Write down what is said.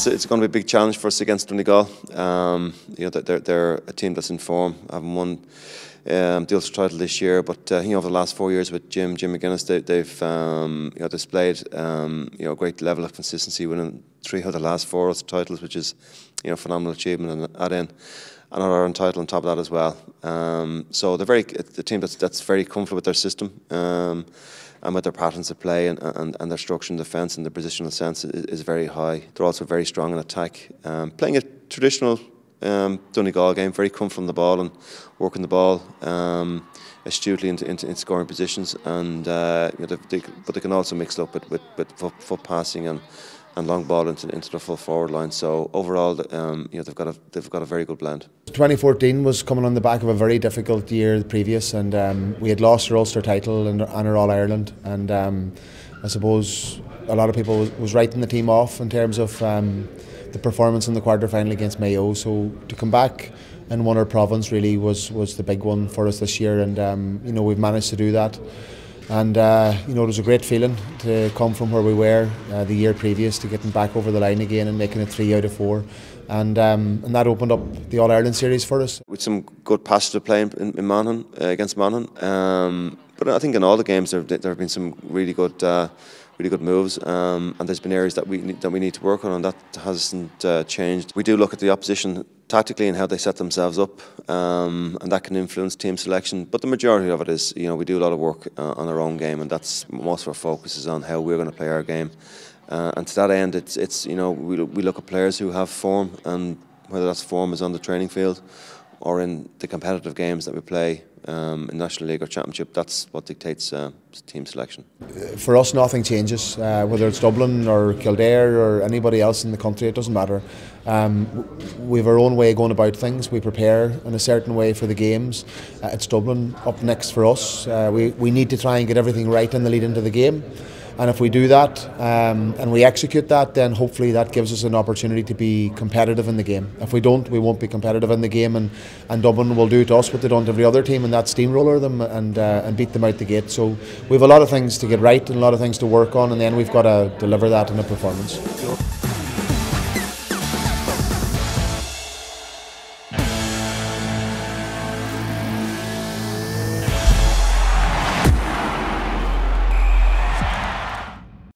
it's going to be a big challenge for us against Donegal. You know, they're a team that's in form. Haven't won the Ulster title this year, but you know, over the last 4 years with Jim McGuinness, they've you know, displayed you know, a great level of consistency, winning 3 out of the last 4 Ulster titles, which is, you know, phenomenal achievement. And add in another Ireland title on top of that as well. So they're the team that's very comfortable with their system. And with their patterns of play and their structure in defence and their positional sense is very high. They're also very strong in attack. Playing a traditional Donegal game, very comfortable on the ball and working the ball astutely into scoring positions. And you know, but they can also mix it up with foot passing and long ball into the full forward line. So overall, you know, they've got a very good blend. 2014 was coming on the back of a very difficult year previous, and we had lost our Ulster title and our All Ireland, and I suppose a lot of people was writing the team off in terms of the performance in the quarter-final against Mayo. So to come back and win our province really was the big one for us this year, and you know, we've managed to do that. And you know, it was a great feeling to come from where we were the year previous to getting back over the line again and making it 3 out of 4, and that opened up the All Ireland series for us. With some good passes to play in Monaghan against Monaghan, but I think in all the games there have been some really good moves, and there's been areas that we need to work on, and that hasn't changed. We do look at the opposition tactically and how they set themselves up, and that can influence team selection. But the majority of it is, you know, we do a lot of work on our own game, and that's most of our focus is on how we're going to play our game. And to that end, it's you know, we look at players who have form, and whether that's form is on the training field or in the competitive games that we play in National League or Championship. That's what dictates team selection. For us, nothing changes, whether it's Dublin or Kildare or anybody else in the country, it doesn't matter. We have our own way of going about things. We prepare in a certain way for the games. It's Dublin up next for us. We need to try and get everything right in the lead into the game. And if we do that and we execute that, then hopefully that gives us an opportunity to be competitive in the game. If we don't, we won't be competitive in the game, and Dublin will do to us what they done to every other team, and that's steamroller them and beat them out the gate. So we have a lot of things to get right and a lot of things to work on, and then we've got to deliver that in a performance.